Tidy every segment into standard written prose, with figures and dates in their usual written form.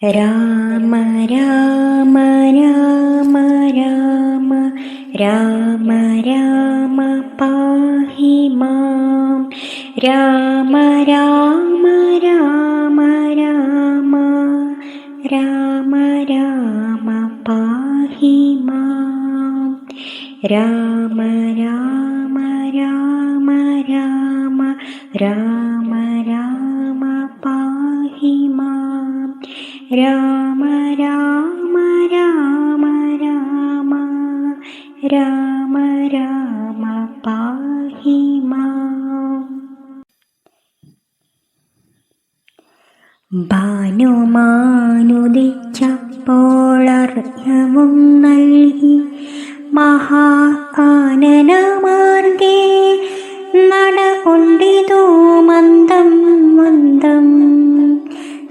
രാമ രാമ രാമ രാമ രാമ രാമ പാഹി മാം. രാമ രാമ രാമ രാമ രാമ രാമ പാഹി മാം. രാമ രാമ രാമ രാമ രാമ രാമ പാഹി മാം. രാമ രാമ രാമ രാമ രാമ രാമ പാഹി മാം. ഭാനുമാനുദിച്ചപ്പോളർഘ്യവും നൽകി മഹാകാനനമാർഗേ നടകൊണ്ടിതോ മന്ദം മന്ദം.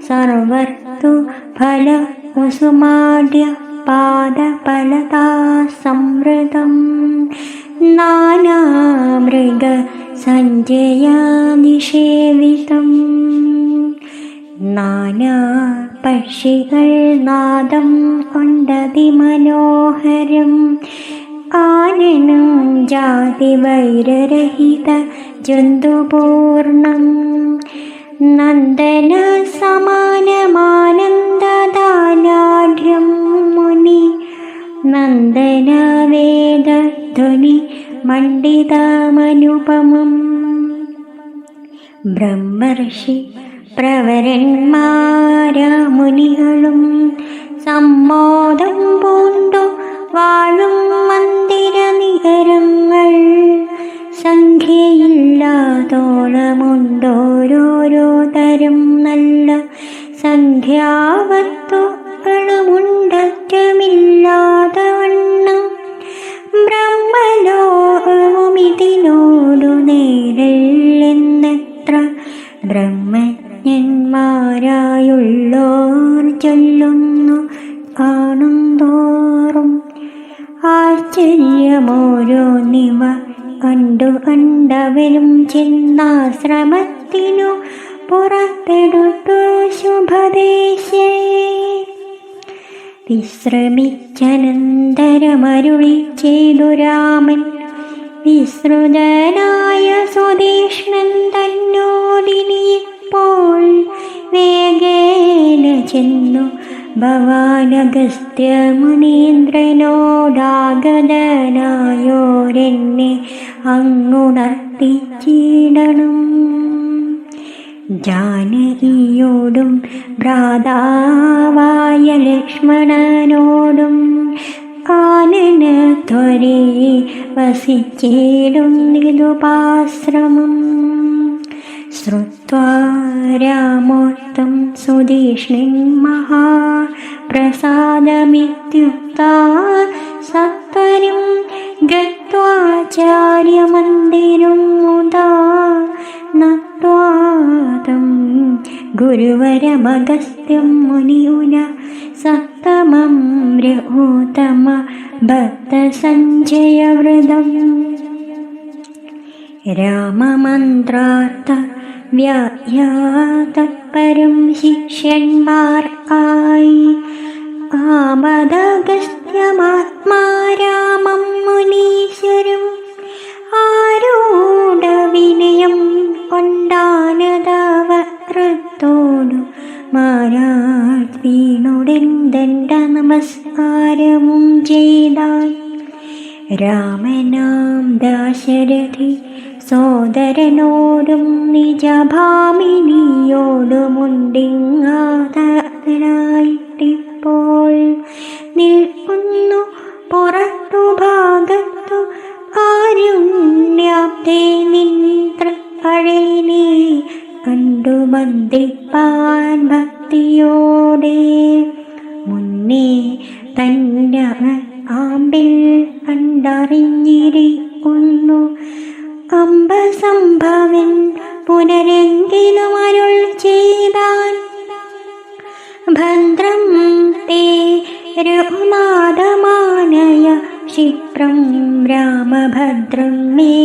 സർവർതു ഫല കുസുമാഢ്യ പാദഫലതാ സംവൃതം. നാനാമൃഗ സഞ്ജയാനിഷേവിതം. നാനാ പക്ഷികൾ നാദം കൊണ്ടതിമനോഹരം. ആനനം ജാതിവൈരരഹിത ജന്തുപൂർണം. നന്ദന സമാനമാനന്ദദാലാഢ്യം മുനി. നന്ദന വേദധ്വനി മണ്ഡിതമനുപമം. ബ്രഹ്മർഷി പ്രവരന്മാരമുനികളും സമ്മോദം പൂണ്ടു വാഴും മന്ദിരനികരങ്ങൾ. സംഖ്യയില്ലാതോളമുണ്ടോരോരോ തരം നല്ല സംഖ്യാവസ്തുക്കളുമുണ്ടറ്റമില്ലാതവണ്ണം. ബ്രഹ്മലോകവുമിതിനോടു നേരല്ലെന്നത്ര ബ്രഹ്മജ്ഞന്മാരായുള്ളോർ ചൊല്ലുന്നു കാണുന്തോറും. ആശ്ചര്യമോരോന്നിവ കണ്ടു കണ്ടവരും ചെന്നാശ്രമത്തിനു പുറത്തെടുത്തു ശുഭദേശേ. വിശ്രമിച്ചനന്തരമരുളി ചെയ്തു രാമൻ വിസ്തൃതനായ സുധീഷ്ണൻ തന്നോടിനിപ്പോൾ വേഗേന ചെന്നു ഭവാനഗസ്ത്യ മുനീന്ദ്രനോടാഗതനായോരെന്നെ അങ്ങുണർത്തിച്ചിടണം. ജാനകിയോടും ഭ്രാതാവായ ലക്ഷ്മണനോടും കാനനത്വരേ വസിച്ചിടുന്നിതുപാശ്രമം. ശ്രുത്വാ രാമോക്തം സുധീഷ്ണിൻ മഹാപ്രസാദമിത്യുക്താ സത്വരം ഗത്വാചാര്യമന്ദിരം മുദാ നത്വാതം ഗുരുവരമഗസ്ത്യം മുനിയുന സത്തമം രഘൂതമ ഭക്തസഞ്ജയവൃതം. രാമമന്ത്രാർത്ഥ വ്യാഹ്യാതത്പരം ശിഷ്യന്മാർക്കായി ആമദഗസ്ത്യമഹാത്മാ രാമം മുനീശ്വരം. ആരൂഢവിനയം കൊണ്ടാനതവൃത്തോടു മാരാത് വീണുടൻ ദണ്ഡ നമസ്കാരവും ചെയ്താൽ. രാമനാം ദാശരഥി സോദരനോടും നിജഭാമിനിയോടുമുണ്ടിങ്ങാതരായിട്ടിപ്പോൾ നിൽക്കുന്നു പുറത്തു ഭാഗത്തു കാരുണ്യാബ്ദേ നിൻതൃപ്പഴനെ കണ്ടു ബന്ധിപ്പാൻ ഭക്തിയോടെ. മുന്നേ തന്നെ ആമ്പിൽ കണ്ടറിഞ്ഞിരിക്കുന്നു അംബസംഭവൻ പുനരെങ്കിലും അരുൾ ചെയ്താൻ. ഭദ്രം തേ രഘുനാഥമാനയ ക്ഷിപ്രം രാമഭദ്രം മേ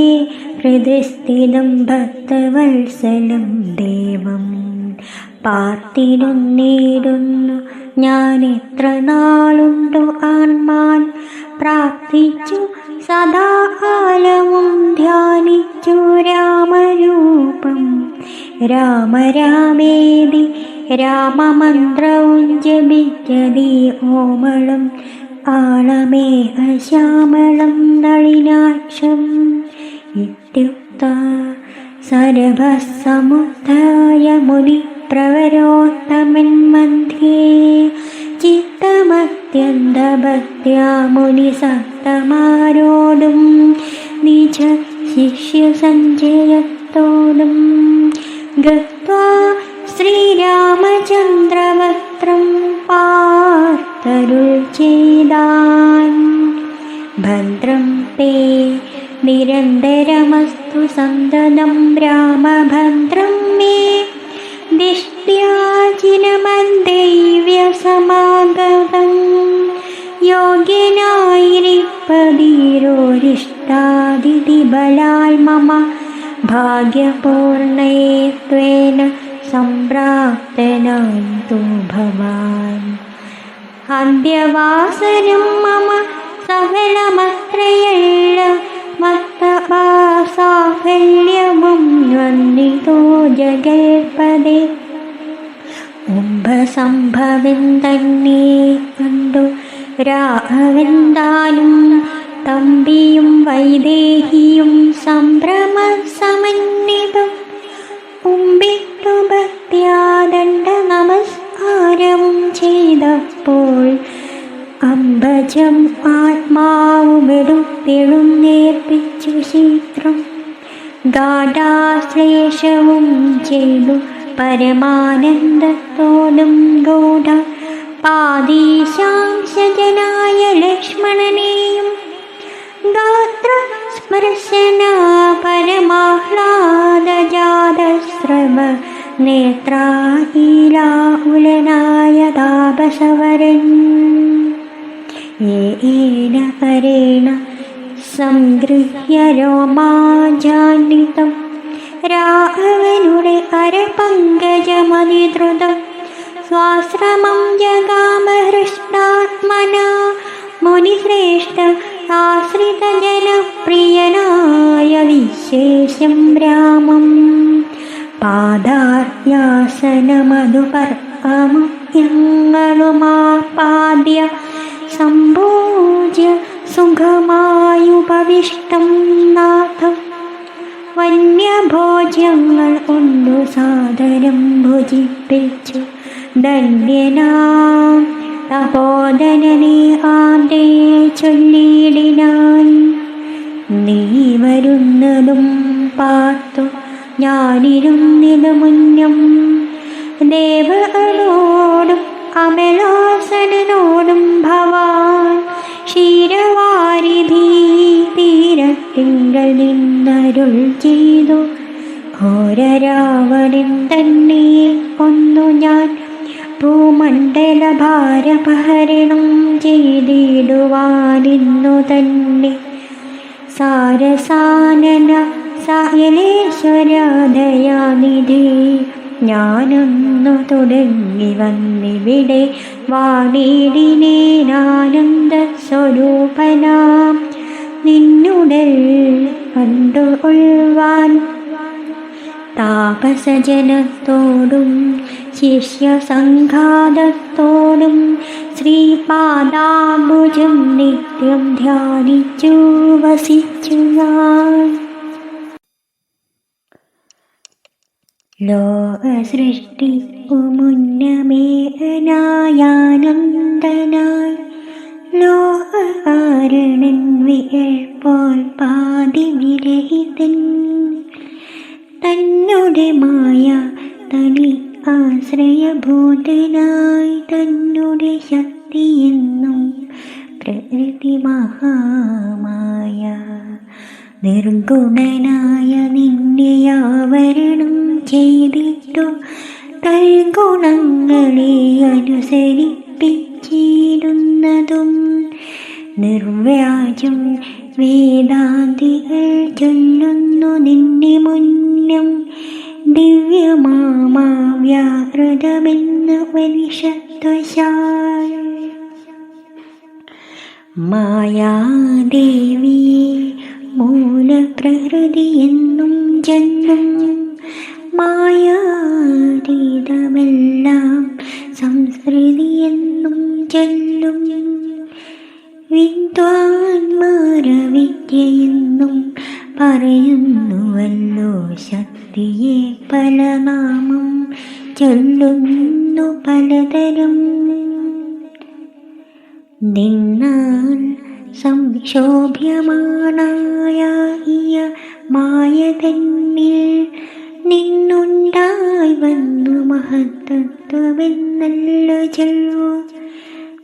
ഹൃദയസ്ഥിതം ഭക്തവത്സലം ദേവം. പാർത്തിടുന്നിടുന്നു ഞാൻ എത്ര നാളുണ്ടു ആൺമാൻ പ്രാർത്ഥിച്ചു സദാകാലവും ധ്യാനിച്ചു രാമരൂപം. രാമ രാമേതി രാമമന്ത്രവും ജപിച്ചതി ഓമളം ആളമേഘ ശ്യാമളം നളിനാക്ഷം. ഇത്യുക്ത സർവസമുദ്ധായ മുനിപ്രവരോത്തമൻ മധ്യേ ചിത്തമത്യന്തഭക്ത്യാ മുനിസത്തമാരോടും നിജ ശിഷ്യ സഞ്ജയത്തോടും ഗത്വാ ശ്രീരാമചന്ദ്രവക്ത്രം പാർത്തരുൾ ചെയ്താൻ. ഭദ്രം തേ നിരന്തരമസ്തു സന്തതം രാമഭദ്രം മേ ദിഷ്ട്യാചിനമന്ദൈവ്യസമാഗതം. യോഗ്യനായിരിപ്പതീരോരിഷ്ടാദിതിബലാൽ മമ ഭാഗ്യപൂർണേത്വേന സംപ്രാപ്തനാന്തു ഭവാൻ. അന്ത്യവാസരം മമ സഫലമത്രയല്ല മത്തസാഫല്യവും വന്നിതോ ജഗൽപദേ. സംഭവം തന്നെ കണ്ടു രാഘവന്താനും തമ്പിയും വൈദേഹിയും സംഭ്രമ സമന്വിതം മുമ്പിട്ടു ഭക്ത്യാദണ്ഡ നമസ്കാരവും ചെയ്തപ്പോൾ അംബജം ആത്മാവുമെടുത്തെഴുന്നേൽപ്പിച്ചു ശീഘ്രം. ഗാഢാശ്ലേഷവും ചെയ്തു പരമാനന്ദത്തോടും ഗൗഡ പാദീശാംശജനായ ലക്ഷ്മണനെയും ഗാത്ര സ്പർശന പരമാഹ്ലാദജാതസ്രവ നേത്രാഹീലാകുലനായ താപസവരൻ ഏന പരേണ സംഗൃഹ്യ രോമാജാന്വിതം രാഘവനുടെ കരപങ്കജമതിദ്രുതം സ്വാശ്രമം ജഗാമഹൃഷ്ടാത്മന മുനിശ്രേഷ്ഠ ആശ്രിതജനപ്രിയനായ വിശേഷം രാമം. പാദാര്യാസനമധുപർക്കമുഖ്യങ്ങളുമാപാദ്യ സംഭോജ്യ സുഖമായുപവിഷ്ടം നാഥം. വന്യഭോജ്യങ്ങൾ കൊണ്ടു സാദരം ഭുജിപ്പിച്ചു ധന്യനാം തപോധനനെ ആണ്ടേ ചൊല്ലിയിടിനാൻ. നീ വരുന്നതും പാർത്തു ഞാനിരുന്നിതു മുന്നം ദേവകളോടും അമലാസനോടും ഭവാൻ ക്ഷീരവാരിധി തീരത്തിങ്കൽ നിന്നരുൾ ചെയ്തു. ഘോരരാവണൻ തന്നെ കൊന്നു ഞാൻ ഭൂമണ്ഡലഭാരപഹരണം ചെയ്തിടുവാനിന്നു തന്നെ. സാരസാനന സായലേശ്വരദയാനിധി ഞാനൊന്നു തുടങ്ങി വന്നിവിടെ വാണിടിനേനാനന്ദ സ്വരൂപനാം നിന്നുടൽ കണ്ടുകൊള്ളുവാൻ. താപസജനത്തോടും ശിഷ്യസംഘാതത്തോടും ശ്രീപാദാംബുജം നിത്യം ധ്യാനിച്ചു വസിച്ചു ഞാൻ. ലോകസൃഷ്ടിക്കു മുന്നമേനായാനന്ദനായി ലോകകാരണൻ വിയൽപ്പോൾ പാതിവിരഹിതൻ തന്നുടെ മായ തനി ആശ്രയഭൂതനായി തന്നുടെ ശക്തിയെന്നും പ്രകൃതി മഹാമായ നിർഗുണനായ നിന്നെ ആവരണം ചെയ്തിട്ടു തൽഗുണങ്ങളെ അനുസരിപ്പിച്ചിടുന്നതും നിർവ്യാജം വേദാന്തികൾ ചൊല്ലുന്നു നിന്നെ മുന്നം ദിവ്യമാമാവ്യാകൃതമെന്ന് മനുഷ്യത്വ സാക്ഷാൽ മായാദേവിയെ മൂലപ്രകൃതിയെന്നും ജന്മം മായാതീതമെല്ലാം സംസ്കൃതിയെന്നും ചൊല്ലും വിദ്വാൻമാരവിദ്യയെന്നും പറയുന്നുവല്ലോ ശക്തിയെ പല നാമം ചൊല്ലുന്നു പലതരം നിന്നാൽ സംക്ഷോഭ്യമാണായ മായ തന്നിൽ നിന്നുണ്ടായി വന്നു മഹത്തത്വമെന്നല്ലോ ചൊല്ലൂ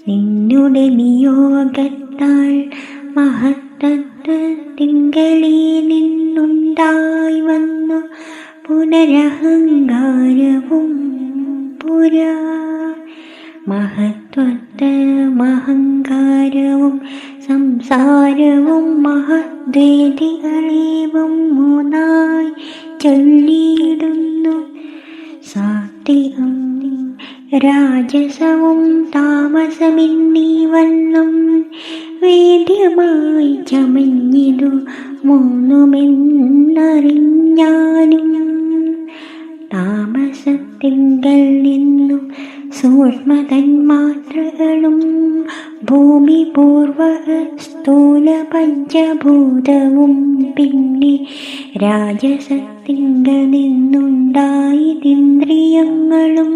നിന്നുടെ നിയോഗത്താൽ മഹത്തത്വത്തിങ്കലേ നിന്നുണ്ടായി വന്നു പുനരഹങ്കാരവും പുരാ മഹത്വത്വമഹങ്കാരവും സംസാരവും മഹദ്വേദികളേവം മൂന്നായി ചൊല്ലിയിടുന്നു സാത്വികം രാജസവും താമസമെന്നീ വണ്ണം വേദ്യമായി ചമഞ്ഞിതു മൂന്നുമെന്നറിഞ്ഞാലും താമസത്തിങ്കൽ നിന്നു സൂക്ഷ്മതന്മാത്രകളും ഭൂമി പൂർവ സ്ഥൂല പഞ്ചഭൂതവും പിന്നെ രാജസത്തിങ്കൽ നിന്നുണ്ടായതിന്ദ്രിയങ്ങളും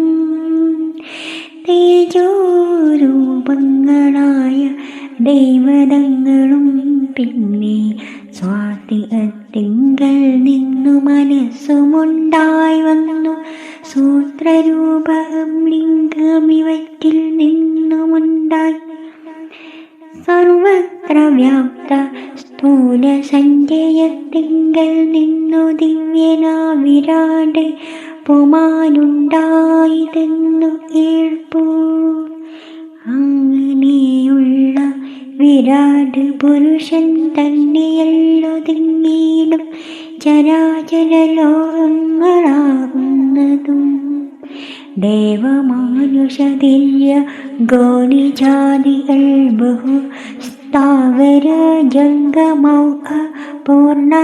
തേജോരൂപങ്ങളായ ദൈവതങ്ങളും പിന്നെ സ്വാതികത്തിങ്കൽ നിന്നു മനസ്സുമുണ്ടായി വന്നു സൂത്രരൂപം ലിംഗമിവറ്റിൽ നിന്നുമുണ്ടായി സർവത്ര വ്യാപ്ത സ്ഥൂല സഞ്ജയത്തിങ്കൽ നിന്നു ദിവ്യനാ വിരാട് പുമാനുണ്ടായതെന്നു കേൾപ്പൂ അങ്ങനെയുള്ള വിരാട് പുരുഷൻ തന്നെയല്ലൊതുങ്ങിയിടും ചരാചര ലോകങ്ങളാകുന്നതും ദേവമാനുഷദില്യ ഗോണിജാതികൾ ബഹു സ്ഥാവര ജംഗമൗഖ പൂർണ്ണമായുണ്ടായി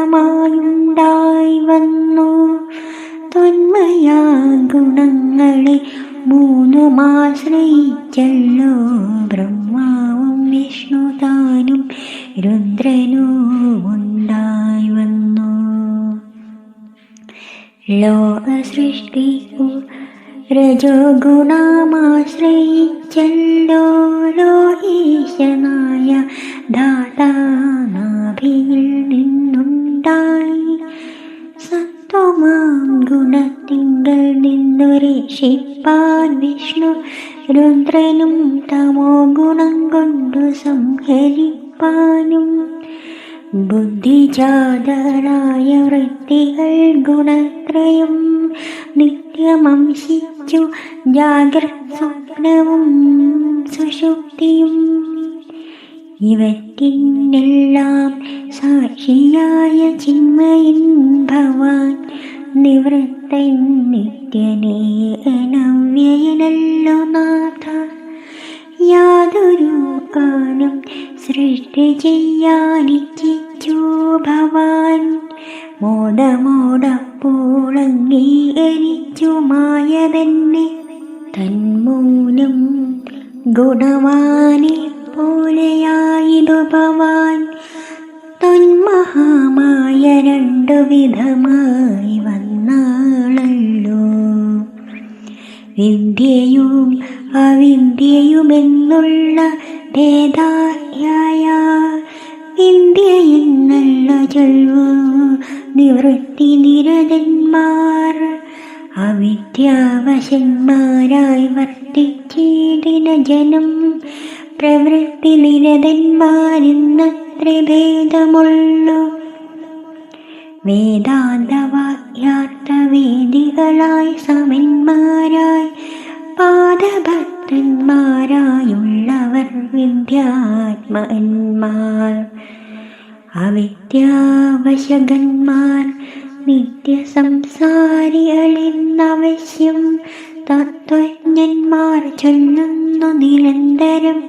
വന്നു തൊന്മയാ ഗുണങ്ങളെ മൂന്നുമാശ്രയിച്ചല്ലോ ബ്രഹ്മാവും വിഷ്ണുതാനും രുദ്രനും ഉണ്ടായി വന്നു ലോക സൃഷ്ടിക്കു രജോ ഗുണമാശ്രയിച്ചല്ലോ ലോകീശനായ ധാതാനാഭിയിൽ നിന്നുണ്ടായി സത്വമാം ഗുണത്തിങ്കൽ നിന്നു രക്ഷിപ്പാൻ വിഷ്ണു രുദ്രനും തമോ ഗുണം കൊണ്ടു സംഹരിപ്പാനും ബുദ്ധിജാതരായ വൃത്തികൾ ഗുണത്രയം നിത്യമംശിച്ചു ജാഗ്രത് സ്വപ്നവും സുഷുപ്തിയും ഇവറ്റിനെല്ലാം സാക്ഷിയായ ചിന്മയൻ ഭവാൻ നിവൃത്തൻ നിത്യനേനവ്യയനല്ലോ നാഥ യാതൊരു കാലം സൃഷ്ടി ചെയ്യാനിച്ഛിച്ചു ഭവാൻ മോദമോടപ്പോളംഗീകരിച്ചു മായ തന്നെ തന്മൂലം ഗുണവാനെ പോലെയായിതു ഭവാൻ തൊന്മഹാമായ രണ്ടു വിധമായി വന്നാളല്ലോ വിദ്യയും അവിദ്യയുമെന്നുള്ള ഭേദായ വിദ്യ എന്നുള്ള ചൊല്ലു നിവൃത്തി നിരതന്മാർ അവിദ്യാവശന്മാരായി വർത്തിച്ചിടിന ജനം പ്രവൃത്തി നിരതന്മാരെന്നത്ര ഭേദമുള്ളു വേദാന്തവാക്യാർത്ഥവേദികളായി സമന്മാരായി പാദഭക്തന്മാരായുള്ളവർ വിദ്യാത്മന്മാർ അവിദ്യാവശകന്മാർ നിത്യസംസാരികളെന്നവശ്യം തത്വജ്ഞന്മാർ ചൊല്ലുന്നു നിരന്തരം.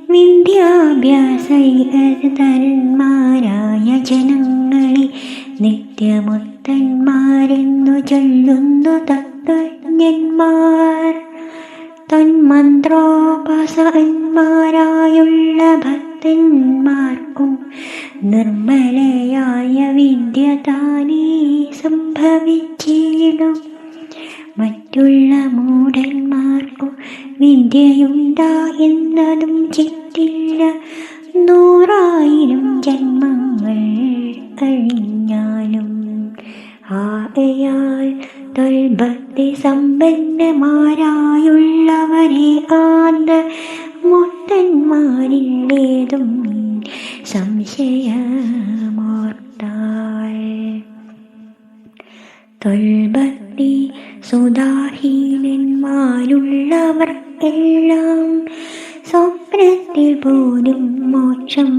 വിദ്യാഭ്യാസതരന്മാരായ ജനങ്ങളെ നിത്യമുക്തന്മാരെന്നു ചൊല്ലുന്നു തത്വജ്ഞന്മാർ. തന്മന്ത്രോപാസകന്മാരായുള്ള ഭക്തന്മാർക്കും നിർമ്മലയായ വിദ്യ താനേ സംഭവിച്ചിടും. മറ്റുള്ള മൂഢന്മാർക്കു വിദ്യയുണ്ടാ എന്നതും ചിറ്റില്ല. 100,000 ജന്മങ്ങൾ കഴിഞ്ഞാലും. ആകയാൽ തൊൽഭക്തി സമ്പന്നമാരായുള്ളവരെ ആന്ത മുക്തന്മാരിലേതും സംശയമോർത്താൽ. തൊൽഭക്തി സുധാഹീനന്മാരുള്ളവർ എല്ലാം സ്വപ്നത്തിൽ പോലും മോക്ഷം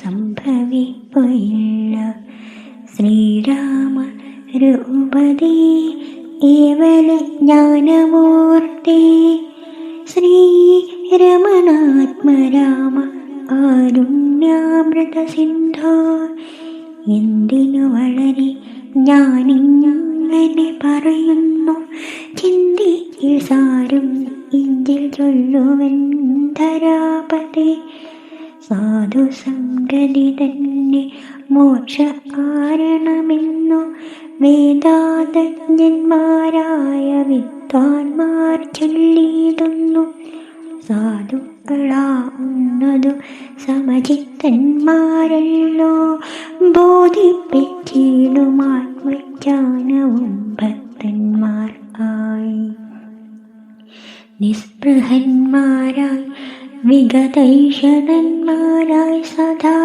സംഭവിക്കുകയില്ല. ശ്രീരാമ രൂപതേ ഏവല ജ്ഞാനമൂർത്തേ ശ്രീരമണാത്മരാമ കാരുണ്യാമൃത സിന്ധോ. എന്തിനു വളരെ ഞാനിങ്ങനെ പറയുന്നു, ചിന്തിയിൽ സാരം ഇന്ത്യൽ ചൊല്ലുവൻ ധരാപതേ. സാധുസംഗതി തന്നെ മോക്ഷ കാരണമെന്നു വേദാന്തജ്ഞന്മാരായ വിദ്വാൻമാർ ചൊല്ലിയിടുന്നു. സാധുക്കളാവുന്നതു സമചിത്തന്മാരല്ലോ ബോധിപ്പിച്ചിടും ആത്മജ്ഞാനവും ഭക്തന്മാർ ആയി. നിസ്പൃഹന്മാരായി വിഗതൈഷണന്മാരായി സദാ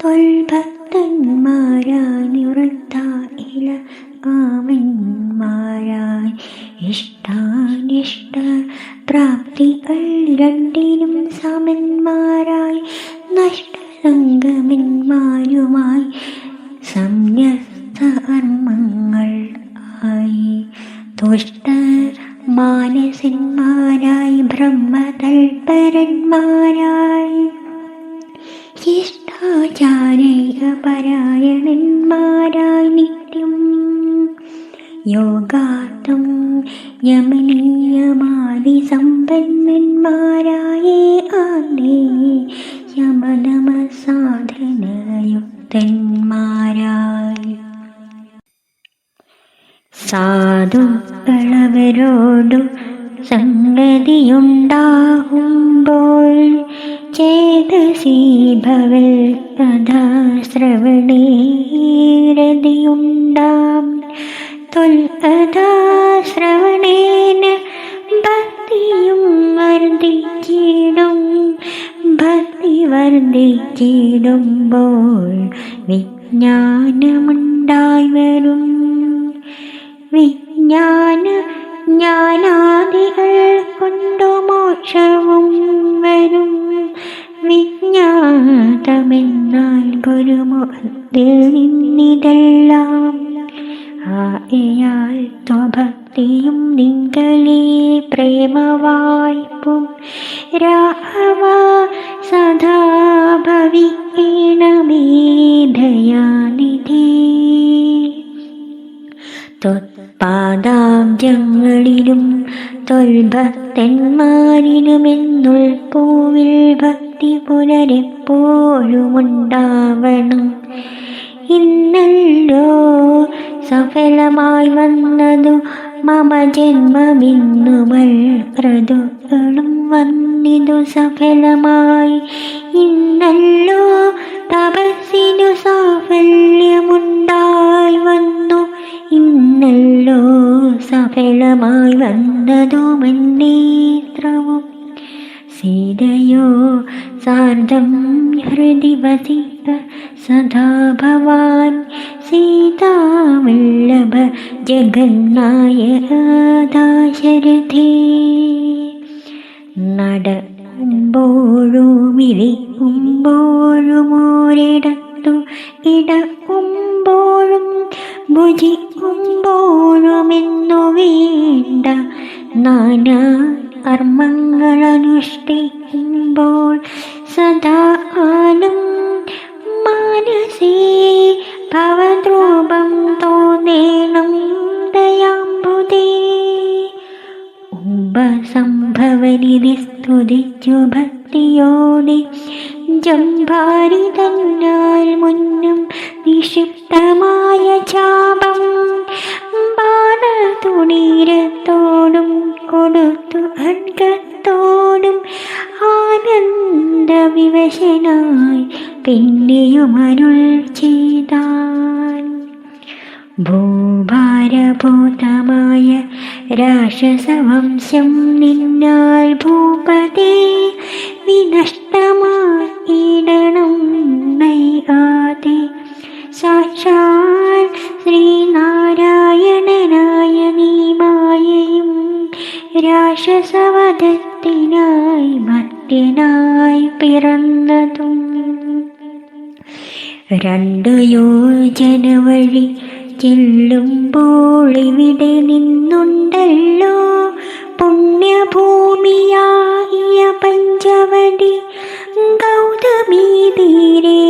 തൊൽഭക്തന്മാരായി നിവൃത്തായില കാമന്മാരായി ഇഷ്ടാനിഷ്ട പ്രാപ്തികൾ രണ്ടിനും സമന്മാരായി നഷ്ടസംഗമന്മാരുമായി സംന്യസ്ത കർമ്മങ്ങൾ ആയി തുഷ്ട മാനസന്മാരായി ബ്രഹ്മതൽപരന്മാരായി ശിഷ്ടാചാരപരായണന്മാരായി നിത്യം യോഗാർത്ഥം യമനീയമാദി സമ്പന്നന്മാരായ ആനേ യമനമ സാധനയുക്തന്മാരായി. സാധുക്കളവരോടു സംഗതിയുണ്ടാകുമ്പോൾ ചേതസി ഭവൽ തഥാ ശ്രവണേ രതിയുണ്ടാം. തൊൽഅഥാ ശ്രവണേന ഭക്തിയും വർദ്ധിച്ചിടും. ഭക്തി വർദ്ധിച്ചിടുമ്പോൾ വിജ്ഞാനമുണ്ടായി വരും. ജ്ഞാനാദികൾ കൊണ്ടു മോക്ഷവും വരും. വിജ്ഞാതമെന്നാൽ ഗുരുമുഖത്തിൽ നിന്നിതെല്ലാം. ആയാൽ ത്വഭക്തിയും നിങ്ങളെ പ്രേമവായ്പും രാഘവ സദാ ഭവിക്കണമേ ദയാനിധി. പാദാബ്ജങ്ങളിലും തൊൽഭക്തന്മാരിലുമെന്നുൾപ്പൂവിൽ ഭക്തി പുനരെപ്പോഴുമുണ്ടാവണം. ഇന്നല്ലോ സഫലമായി വന്നതു മമ ജന്മമിന്നുമൽ ക്രതുക്കളും വന്നിതു സഫലമായി. ഇന്നല്ലോ തപസ്സിനു സാഫല്യമുണ്ടായി വന്നു. ഇന്നല്ലോ സഫലമായി വന്നതു മന്നേത്രവും. സീതയോ സാർദ്ധം ഹൃദി വസിത സദാ ഭവാൻ. സീതാവല്ലഭ ജഗന്നായക ദാശരഥേ. നടക്കുമ്പോഴും ഇരിക്കുമ്പോഴും ഒരിടത്തു ഇടക്കുമ്പോഴും ഭുജിക്കുമ്പോഴുമെന്നു വേണ്ട അനുഷ്ഠിക്കുമ്പോൾ സദാ കാലം മനസേ ഭവദ്രൂപം തോന്നേണം ദയാംബുദേ. ഉപസംഭവനിധി സ്തുതിച്ചു ഭക്തിയോടെ ജംഭാരി തന്നാൽ മുന്നും നിക്ഷിപ്തമായ ചാപം ബാണതുണീരത്തോടും കൊടുത്തു അർഘത്തോടും ആനന്ദവിവശനായി പിന്നെയും അരുൾ ചെയ്താൻ. ഭൂഭാരഭൂതമായ രാക്ഷസവംശം നിന്നാൽ ഭൂപതേ വിനഷ്ടമായിടണം നൈകാതെ. സാക്ഷാൽ ശ്രീനാരായണനായ നീ മായയും രാക്ഷസവധത്തിനായി മർത്യനായി പിറന്നതും 2 യോജന വഴി ചെല്ലുമ്പോൾ ഇവിടെ നിന്നുണ്ടല്ലോ പുണ്യഭൂമിയായ പഞ്ചവടി ഗൗതമീ തീരെ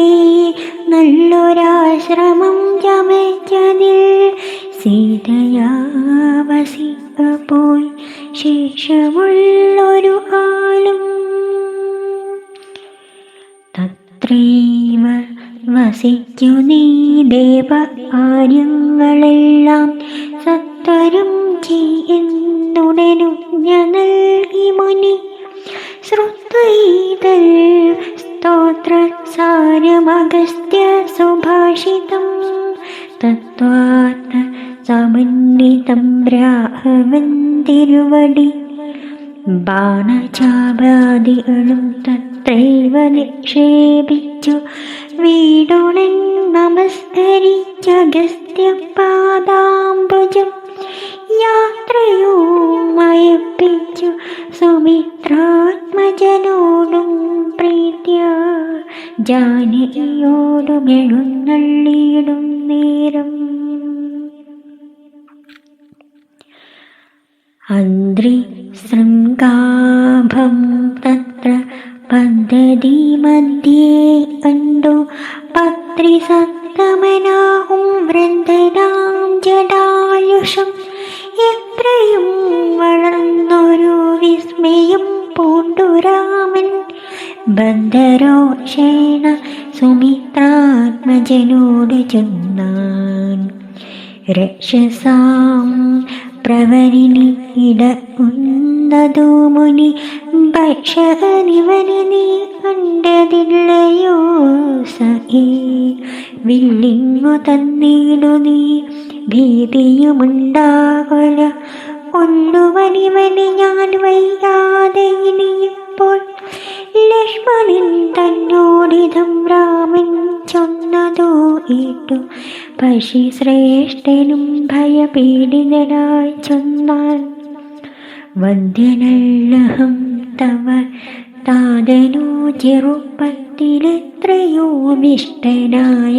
നല്ലൊരാശ്രമം ചമച്ചതിൽ സീതയാ വസിക്കപ്പോയി ശേഷമുള്ളൊരു കാലം. തത്രൈവ വസിച്ചു നീ ദേവ കാര്യങ്ങളെല്ലാം സത്വരം ചെയ്യുന്നുടനുജ്ഞ നൽകി മുനി. ശ്രുത്വൈതൽ സ്തോത്രസാരമഗസ്ത്യ സുഭാഷിതം തത്വാർത്ഥ സമന്വിതം ബ്രാഹ്മൻ തിരുവടി. ബാണചാപാദികളും തത്രൈവ നിക്ഷേപിച്ചു വീടുണൻ നമസ്കരിച്ചഗസ്ത്യപാദാംബുജം. യാത്രയുമയപ്പിച്ചു സുമിത്രാത്മജനോടും പ്രീത്യ ജാനകിയോടും എഴുന്നള്ളിയിടും നേരം. അന്ത്രി ശൃംഗാഭം തത്ര പദ്ധതി മധ്യേ കണ്ടു പത്രിസത്തമനാഹും വൃന്ദനാം ജടായുഷം. എത്രയും വളർന്നൊരു വിസ്മയം പൂണ്ടുരാമൻ ബദ്ധരോഷേണ സുമിത്രാത്മജനോട് ചൊന്നാൻ. രക്ഷസാം പ്രവരിണി ഇടക്കുന്നതു മുനി ഭക്ഷകനിവനെ നീ കണ്ടതില്ലയോ സഖേ. വില്ലിങ്ങു തന്നിടു നീ ഭീതിയുമുണ്ടാകൊല കൊല്ലുവനിവനെ ഞാൻ വയ്യാതെ ഇനിയിപ്പോൾ. ലക്ഷ്മണൻ തന്നോടിതം രാമൻ ചൊന്നതോ കേട്ടു പശിശ്രേഷ്ഠനും ഭയപീഡിതനായി ചൊന്നാൻ. വന്ദ്യനല്ലഹം തവ താതനോ ചെറുപ്പത്തിലെത്രയോ വിഷ്ടനായ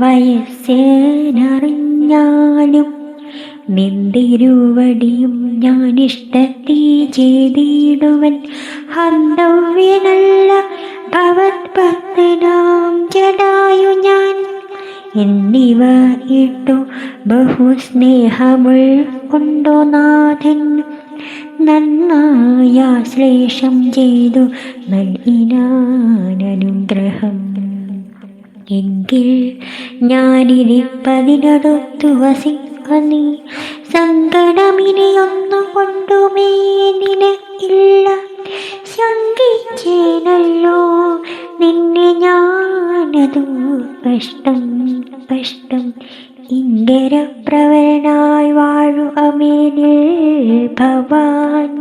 വയസ്സേനറിഞ്ഞാലും നിന്തിരുവടിയും ഞാനിഷ്ടത്തെ ചെയ്തിടുവൻ. ഹന്തവ്യനല്ല ഭവത്ഭക്തനാം ജടായു ഞാൻ എന്നിവ ഇട്ടു ബഹുസ്നേഹമുൾക്കൊണ്ടു നാഥൻ നന്നായ ശ്ലേഷം ചെയ്തു നൽകിനാനനുഗ്രഹം. എങ്കിൽ ഞാനിരിപ്പതിനടുത്തു വസിക്കനീ സങ്കടമിനിയൊന്നു കൊണ്ടുമേ നിനക്കില്ല. ശങ്കിച്ചേനല്ലോ നിന്നെ ഞാനതു കഷ്ടം കഷ്ടം. ഇംഗരപ്രവരനായി വാഴു അമേനിൽ ഭവാൻ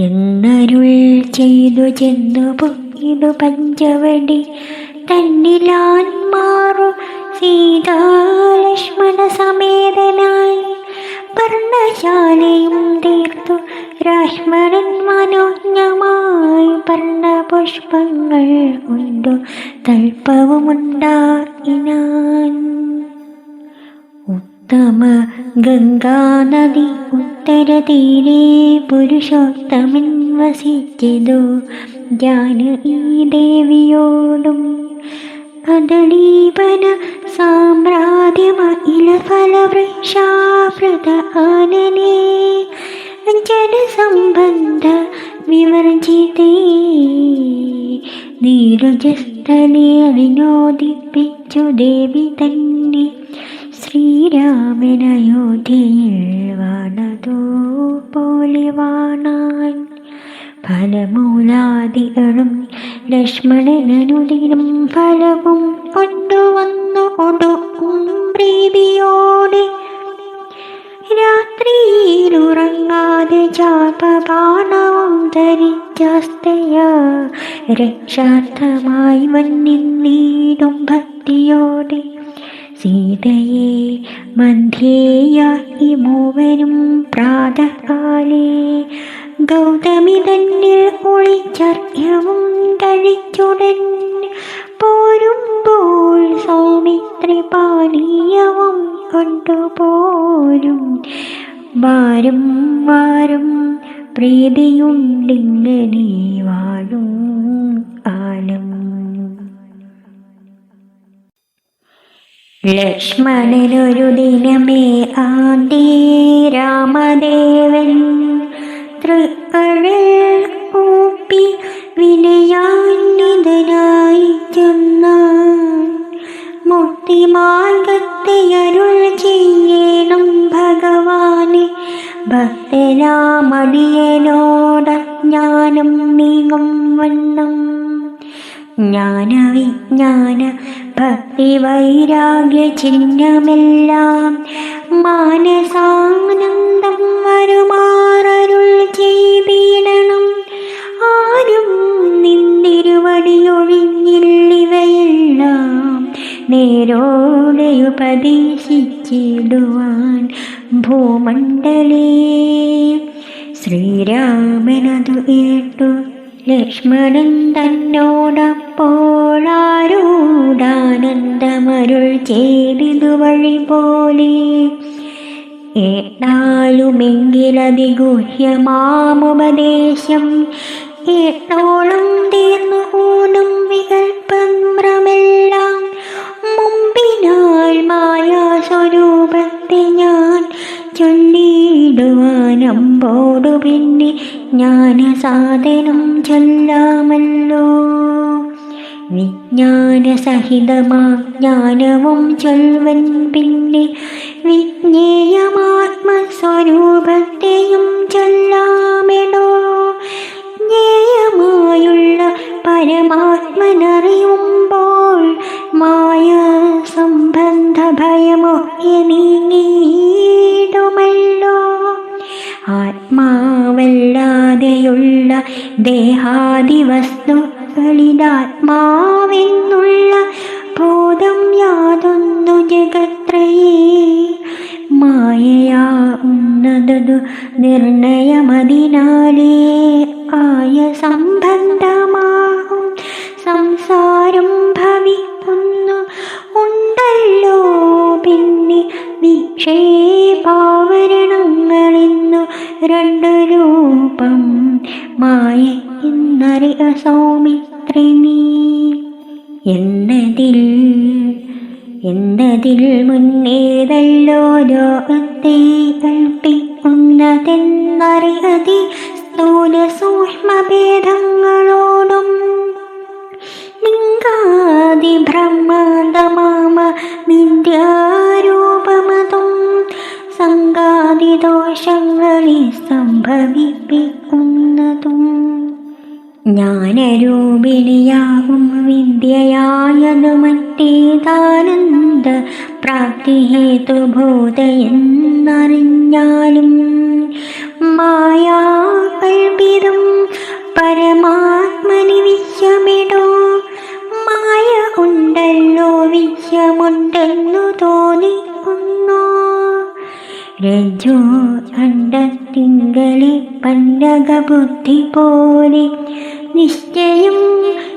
എന്നരുൾ ചെയ്തു ചെന്നു പൊക്കിതു പഞ്ചവടി തന്നിലാൻ മാറു സീതാലക്ഷ്മണ സമേതനായി. പർണശാലയും തീർത്തു രാഷ്മണൻ മനോജ്ഞമായി പർണപുഷ്പങ്ങൾ കൊണ്ടു തൽപ്പവുമുണ്ടാക്കിനാൻ. ഉത്തമ ഗംഗാനദി ഉത്തരതീരെ പുരുഷോത്തമൻ വസിച്ചിതു. ജാനകി ദേവിയോടും കദളീവന സാമ്രാജ്യമ ഇലഫലവൃക്ഷാവൃത ആനനേ ജനസംബന്ധ വിവർജിതേ നീരജസ്ഥലേ വിനോദിപ്പിച്ചു ദേവി തന്നെ. ശ്രീരാമനയോധ്യയിൽ വാണതോ പോലെ വാണാൻ ഫലമൂലാദികളും ലക്ഷ്മണനനുദിനം ഫലവും കൊണ്ടുവന്നു കൊടുക്കും പ്രീതിയോടെ. രാത്രിയിലുറങ്ങാതെ ചാപബാണവും ധരിച്ചാസ്തയ രക്ഷാർത്ഥമായി വന്നിന്നീടും ഭക്തിയോടെ. സീതയെ മധ്യേയായി മൂവരും പ്രാതകാലേ ഗൗതമി തന്നിൽ ഒളിച്ചർഘ്യവും കഴിച്ചുടൻ പോരുമ്പോൾ സൗമിത്രി പാനീയവും കൊണ്ടുപോരും. വാരും വാരും പ്രീതിയുണ്ടിങ്ങനെ വാഴും കാലം. ലക്ഷ്മണനൊരു ദിനമേ ആദി രാമദേവൻ തൃക്കഴിൽ കൂപ്പി വിനയാന്വിതനായി ചെന്നാൻ. മുക്തിമാർഗത്തെ അരുൾ ചെയ്യണം ഭഗവാനെ ഭക്തനാമടിയനോടജ്ഞാനം നീങ്ങും വണ്ണം. ജ്ഞാനവിജ്ഞാന ഭക്തി വൈരാഗ്യ ചിഹ്നമെല്ലാം മാനസാനന്ദം വരുമാറരുൾ ചെയ്തിടണം. ആരും നിന്നിരുവടിയൊഴിഞ്ഞില്ലിവയെല്ലാം നേരോടെ ഉപദേശിച്ചിടുവാൻ ഭൂമണ്ഡലേ. ശ്രീരാമനതു കേട്ടു ലക്ഷ്മണൻ തന്നോടപ്പോളാരൂടാനന്ദമരുൾ ചെയ്തിതു വഴി പോലെ. ഏട്ടാലുമെങ്കിലതിഗുഹ്യമാമുപദേശം ഏട്ടോളം തീർന്നു ഊണും വികൽപ്പമ്രമെല്ലാം. മുമ്പിനാൽ മായാസ്വരൂപത്തെ ഞാൻ ചൊല്ലിയിടുവാനമ്പോടു പിന്നെ ജ്ഞാനസാധനം ചൊല്ലാമല്ലോ. വിജ്ഞാനസഹിതമാ ജ്ഞാനവും ചൊൽവൻ പിന്നെ വിജ്ഞേയമാത്മസ്വരൂപത്തെയും ചൊല്ലാമെടോ. ജ്ഞേയമായുള്ള പരമാത്മനറിയുമ്പോൾ മായ സംബന്ധ ഭയമൊക്കെ നീങ്ങിയിടുമല്ലോ. ആത്മാവല്ലാതെയുള്ള ദേഹാദിവസ്തുക്കളിലാത്മാവെന്നുള്ള ബോധം യാതൊന്നു ജഗത്രയേ. മായയാവുന്നതു നിർണയമതിനാലേ ആയ സംബന്ധമാകും സംസാരം ഭവിക്കുന്നു ഉണ്ടല്ലോ. പിന്നെ വിക്ഷേപാവരണങ്ങളെന്നു രണ്ടു രൂപം മായ എന്നറിയ സൗമിത്രിണീ. എന്നതിൽ മുന്നേതല്ലോ ലോകത്തെ കൽപ്പിക്കുന്നതെന്നറിയതി സ്ഥൂല സൂക്ഷ്മഭേദങ്ങളോടും ലിംഗാദിബ്രഹ്മാന്തമാമ വിദ്യാരൂപമതും സംഗാദിദോഷങ്ങളെ സംഭവിപ്പിക്കുന്നതും. ജ്ഞാനരൂപിണിയാകും വിദ്യയായതു മറ്റേതാനന്ദ പ്രാപ്തിഹേതുഭൂതയെന്നറിഞ്ഞാലും മായാകൽപിതം പരമാത്മനി വിശ്വമിടോ. മായ ഉണ്ടല്ലോ വിശ്വമുണ്ടെന്നു തോന്നിക്കുന്നു. രജ്ജു അണ്ടത്തിങ്കലെ പണ്ടകബുദ്ധി പോലെ നിശ്ചയം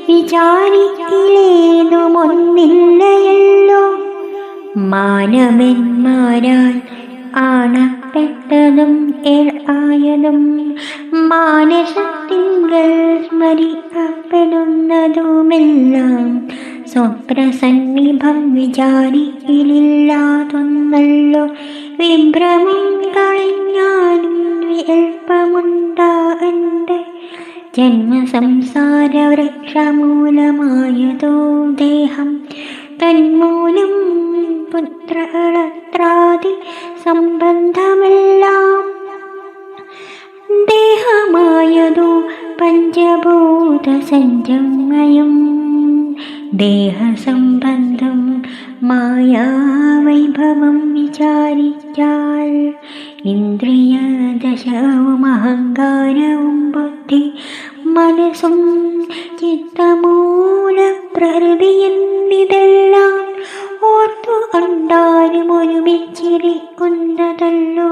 വിചാരിക്കിലേതുമൊന്നില്ലയല്ലോ. മാനവന്മാരാൽ ആണപ്പെട്ടതും ആയതും മാനസത്തിങ്കൾ സ്മരിക്കപ്പെടുന്നതുമെല്ലാം സ്വപ്രസന്നിഭം വിചാരിക്കലില്ലാതൊന്നല്ലോ. വിഭ്രമം കളിഞ്ഞാലും വിൽപ്പമുണ്ടാകണ്ട് ജന്മസംസാര വൃക്ഷമൂലമായതോ ദേഹം തന്മൂലം പുത്രളത്രാദി സംബന്ധമെല്ലാം ദേഹമായതോ പഞ്ചഭൂത സഞ്ജമയം ദേഹസംബന്ധം മായാവൈഭവം വിചാരിച്ചാൽ ഇന്ദ്രിയ ദശവും അഹങ്കാരവും ബുദ്ധി മനസ്സും ചിത്തമൂല പ്രകൃതി എന്നിതെല്ലാം ഓർത്തു കണ്ടാലും ഒരുമിച്ചിരിക്കുന്നതല്ലോ.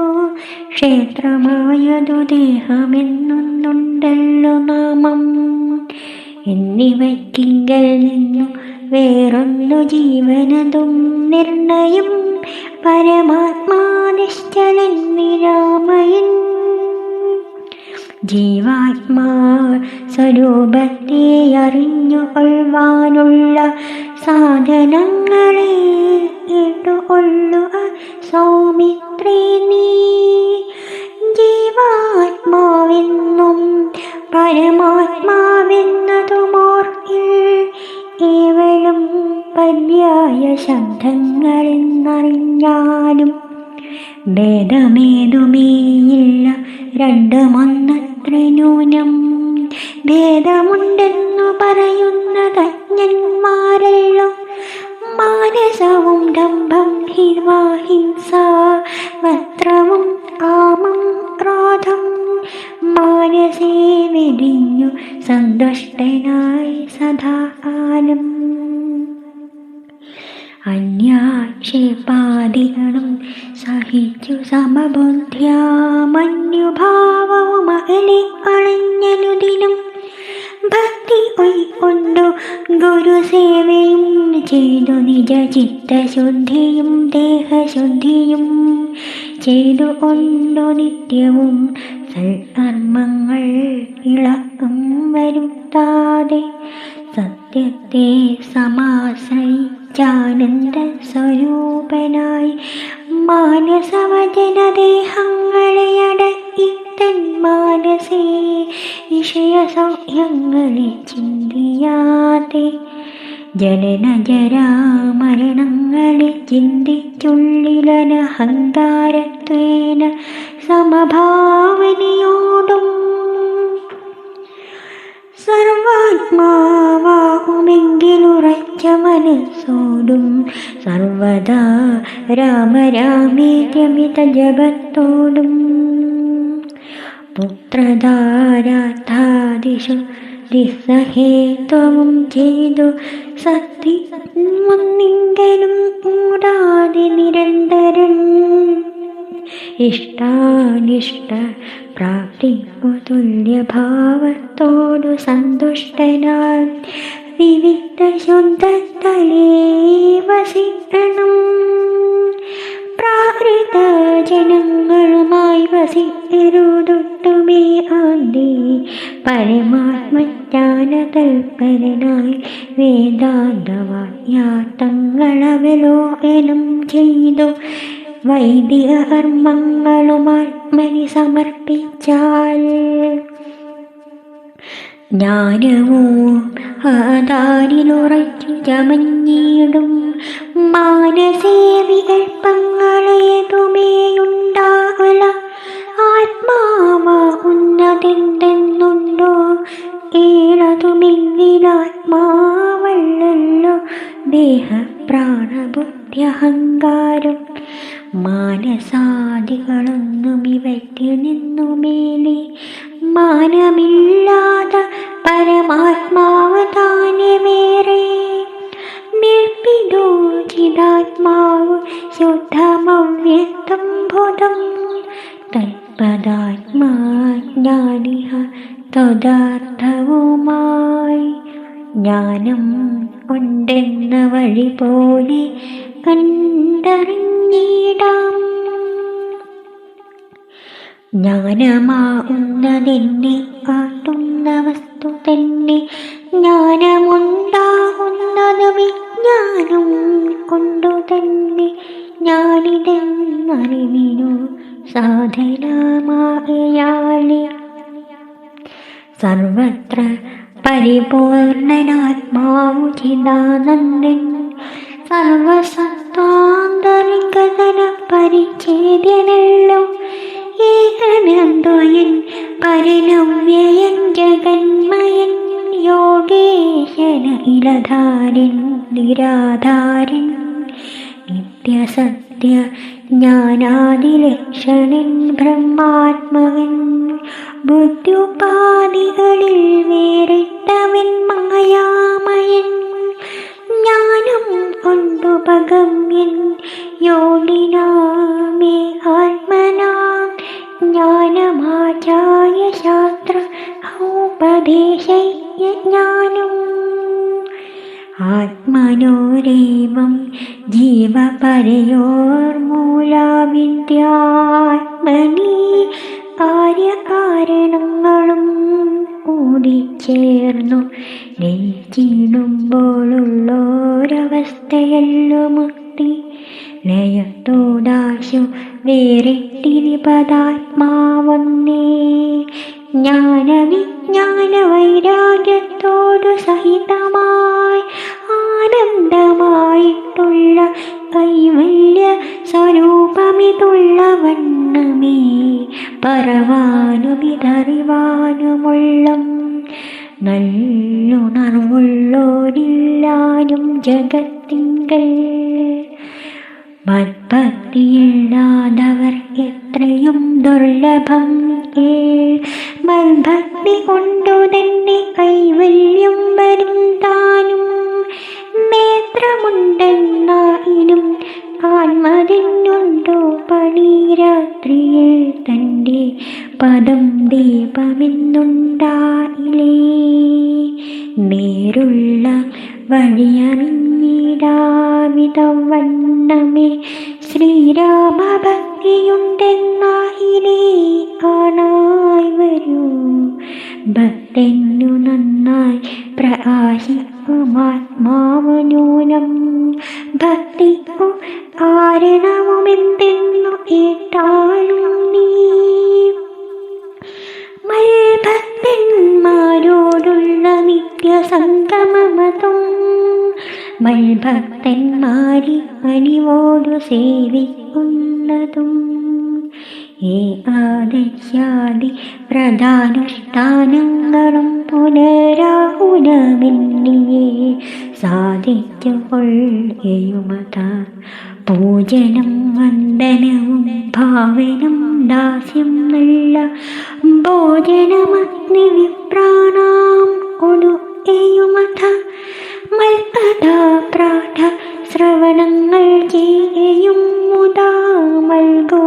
ക്ഷേത്രമായതു ദേഹമെന്നൊന്നുണ്ടല്ലോ നാമം. എന്നിവയ്ക്കിങ്കൽ നിന്നു വേറൊന്നു ജീവനതും നിർണയം പരമാത്മാ നിശ്ചലൻ നിരാമയൻ. ജീവാത്മാ സ്വരൂപത്തെ അറിഞ്ഞു കൊള്ളുവാനുള്ള സാധനങ്ങളെ കേട്ടുകൊള്ളുക സൗമിത്രേ നീ. ജീവാത്മാവെന്നും പരമാത്മാവെന്നതുമോർക്കിൽ കേവലം പര്യായ ശബ്ദങ്ങളെന്നറിഞ്ഞാലും ഭേദമേതുമേയില്ല, രണ്ടുമൊന്നത്ര ന്യൂനം. ഭേദമുണ്ടെന്നു പറയുന്നതജ്ഞന്മാരല്ലോ. മാനസവും ഡംഭം ഹിംസ വസ്ത്രവും കാമം ക്രോധം മാനസേ വെടിഞ്ഞു സന്തുഷ്ടനായി സദാകാലം. അന്യാക്ഷേപാദികളും സഹിച്ചു സമബുദ്ധ്യാ മന്യുഭാവവും അകലെ കളഞ്ഞനുദിനം ഭക്തി ഉൾക്കൊണ്ടു ഗുരുസേവയും ചെയ്തു നിജ ചിത്തശുദ്ധിയും ദേഹശുദ്ധിയും ചെയ്തു കൊണ്ടു നിത്യവും സൽക്കർമ്മങ്ങൾ ഇളക്കം വരുത്താതെ സത്യത്തെ സമാശ്രയിച്ചാനന്ദ സ്വരൂപനായി മാനസവചനദേഹങ്ങളെ അടക്കി തൻ മാനസേ വിഷയസൗഖ്യങ്ങളെ ചിന്തിയാതെ ജനന ജരാമരണങ്ങളെ ചിന്തിച്ചുള്ളിലനഹങ്കാരത്വേന സമഭാവനയോടും സർവാത്മാവാകുമെങ്കിലുറച്ച മനസ്സോടും സർവദാ രാമരാമേത്യമിത ജപത്തോടും പുത്രധാരാധാദിഷു നിസ്സഹേത്വവും ചെയ്തു സത്യമൊന്നിങ്കലും കൂടാതെ നിരന്തരം ഇഷ്ടാനിഷ്ട പ്രാപ്തിക്കു തുല്യഭാവത്തോടു സന്തുഷ്ടനായി വിവിധ ശുദ്ധസ്ഥലേ വസിക്കണം. പ്രാകൃത ജനങ്ങളുമായി വസിക്കരുതൊട്ടുമേ ആന്തി പരമാത്മജ്ഞാനതൽപരനായി വേദാന്തവാക്യാർത്ഥങ്ങളവലോകനം ചെയ്തു വൈദിക കർമ്മങ്ങളുമാത്മനി സമർപ്പിച്ചാൽ ജ്ഞാനവും ആധാരിലുറച്ചു ചമഞ്ഞിടും മാനസേ വികൽപ്പങ്ങളേതുമേയുണ്ടാകല. ആത്മാവാകുന്നതെന്തെന്നുണ്ടോ ഏഴതുമെങ്കിലാത്മാവല്ലല്ലോ ദേഹപ്രാണബുദ്ധ്യഹങ്കാരം. മാനസാദികളൊന്നും ഇവയ്ക്ക് നിന്നുമേലെ മാനമില്ലാത പരമാത്മാവ് താനെ വേറെ. നിർപ്പിതോചിതാത്മാവ് ശുദ്ധമവ്യക്തം ബോധം തത്പദാത്മാജ്ഞാനിഹ തദാർത്ഥവുമായി. ജ്ഞാനം ഉണ്ടെന്ന വഴി പോലെ കണ്ടറിഞ്ഞിടാം. ജ്ഞാനമാകുന്നതെന്നെ കാട്ടുന്ന വസ്തു തന്നെ, ജ്ഞാനമുണ്ടാകുന്നത് വിജ്ഞാനം കൊണ്ടു തന്നെ. ഞാനിതെന്നറിവിനു സാധനമാകയാലെ സർവത്ര പരിപൂർണനാത്മാവു ചിദാനന്ദൻ, സർവസത്വാന്തരികതന പരിച്ഛേദ്യനല്ലോ. ഏകനന്ദയൻ പരനവ്യയൻ ജഗന്മയൻ, യോഗേശന ഇലധാരൻ നിരാധാരൻ, നിത്യസത്യ ജ്ഞാനാദിലക്ഷണൻ ബ്രഹ്മാത്മകൻ. ബുദ്ധ്യുപാധികളിൽ വേറിട്ടവൻ മായാമയൻ, ജ്ഞാനം കൊണ്ടു പഗമ്യൻ യോഗിനാമേ ആത്മനാം. ജ്ഞാനമാചായ ശാസ്ത്ര ഔപദേശജ്ഞാനം, ആത്മനോരേവം ജീവപരയോർമൂലാവിദ്യാത്മനി. കാര്യകാരണങ്ങളും കൂടിച്ചേർന്നു ലയിച്ചിടുമ്പോഴുള്ളൊരവസ്ഥയല്ലോ മുക്തി. ലയത്തോടാശു വേറിട്ടിരി പദാത്മാവൊന്നേ, ജ്ഞാനവിജ്ഞാന വൈരാഗ്യത്തോടു സഹിതമായി ആനന്ദമായിട്ടുള്ള കൈവല്യ സ്വരൂപമിതുള്ള വണ്ണമേ പറവാനുമിതറിവാനുമുള്ളം നല്ലുണർവുള്ളോരില്ലാനും ജഗത്തിങ്കൽ. മദ്ഭക്തിയില്ലാതവർ എത്രയും ദുർലഭം കേൾ, മദ്ഭക്തി കൊണ്ടു തന്നെ കൈവല്യം വരും താനും. നേത്രമുണ്ടെന്നായിനും ആത്മതിനുണ്ടോ പണി, രാത്രിയിൽ തൻ്റെ പദം ദീപമെന്നുണ്ടായില്ലേ. നേരുള്ള വഴിയറിഞ്ഞിടാവിധം വണ്ണമേ ശ്രീരാമഭക്തിയുണ്ടെന്നായില്ലേ കാണായി വരൂ. ഭക്തനു നന്നായി പ്രകാശിക്കുമാത്മാവ് നൂനം, ഭക്തിക്കു കാരണവുമെന്തെന്നു കേട്ടാലും നീ. മൽഭക്തന്മാരോടുള്ള നിത്യസംഗമമതും, മൽഭക്തന്മാരി അണിവോടു സേവിക്കുന്നതും. ഏകാദശാദി വ്രതാനുഷ്ഠാനങ്ങളും പുനരാഹുലമെന്നിയേ സാധിച്ചു കൊള്ളുമത. പൂജനം വന്ദനവും ഭാവനം ദാസ്യം നല്ല ഭോജനമഗ്നി വിപ്രാണാം കൊടുക്കുകയുമത. മൽപദ പ്രാഠ ശ്രവണങ്ങൾ ചെയ്യും മുതാ, മൽഗുണനാമങ്ങളെ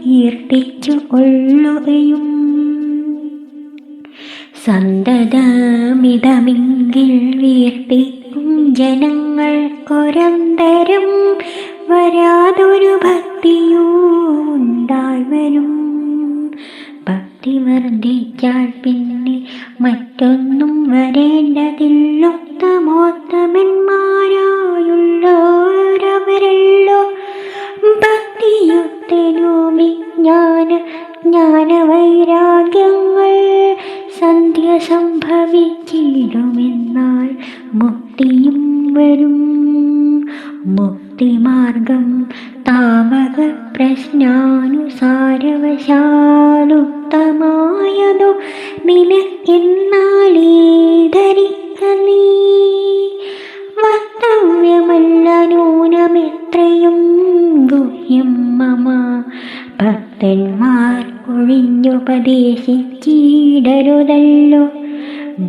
കീർത്തിച്ചു കൊള്ളുകയും. സന്തതമിതമെങ്കിൽ വീർത്തിക്കും ജനങ്ങൾ ഒരന്തരം, വരാതൊരു ഭക്തിയുണ്ടായി വരും. ഭക്തി വർദ്ധിച്ചാൽ പിന്നെ മറ്റൊന്നും വരേണ്ടതില്ലൊത്തമോത്തമന്മാരായുള്ളവരല്ലോ. ഭക്തിയുക്തനോ ജ്ഞാനവൈരാഗ്യങ്ങൾ സന്ധ്യ സംഭവിച്ചിടുമെന്നാൽ മുക്തിയും വരും. മുക്തിമാർഗം താവക പ്രശ്നാനുസാരവശാലുത്തമായതു നിനക്കെന്നാലേ ധരിക്ക നീ. വക്തവ്യമല്ല നൂനമെത്രയും ഗുഹ്യം മമ, ഭക്തന്മാർ ഒഴിഞ്ഞുപദേശിച്ചിടരുതല്ലോ.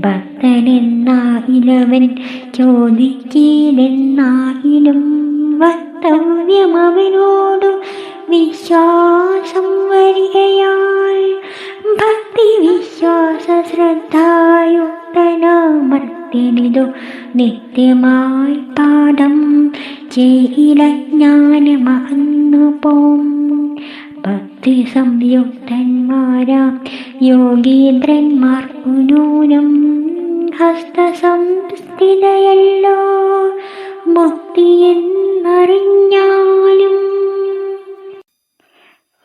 ഭക്തനെന്നാകിലവൻ ചോദിച്ചില്ലെന്നാകിലും വക്തവ്യമവനോടു വിശ്വാസം വരികയാൽ ഭക്തി വിശ്വാസ ശ്രദ്ധായുക്തനാമർത്തനായ ഭക്തനിതു നിത്യമായി പാദം ചെയ്യില ജ്ഞാനമകന്നു പോം. ഭക്തി സംയുക്തന്മാരാം യോഗീന്ദ്രന്മാർക്കു നൂനം ഹസ്തസംസ്ഥിതയല്ലോ മുക്തിയെന്നറിഞ്ഞാലും.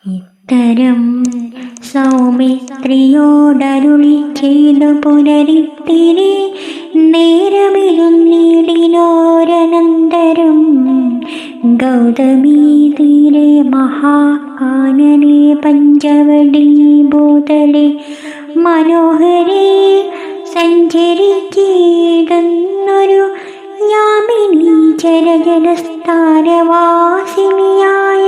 ഇത്തരം സൗമിത്രിയോടരുളി ചെയ്തു പുനരിത്തിരി നേരമിരുന്നിടിനോരനന്തരം ഗൗതമീ തീരെ മഹാകാനനെ പഞ്ചവടി ഭൂതലെ മനോഹരേ സഞ്ചരിച്ചിടുന്നൊരു യാമിനി ചരജലസ്ഥാനവാസിനിയായ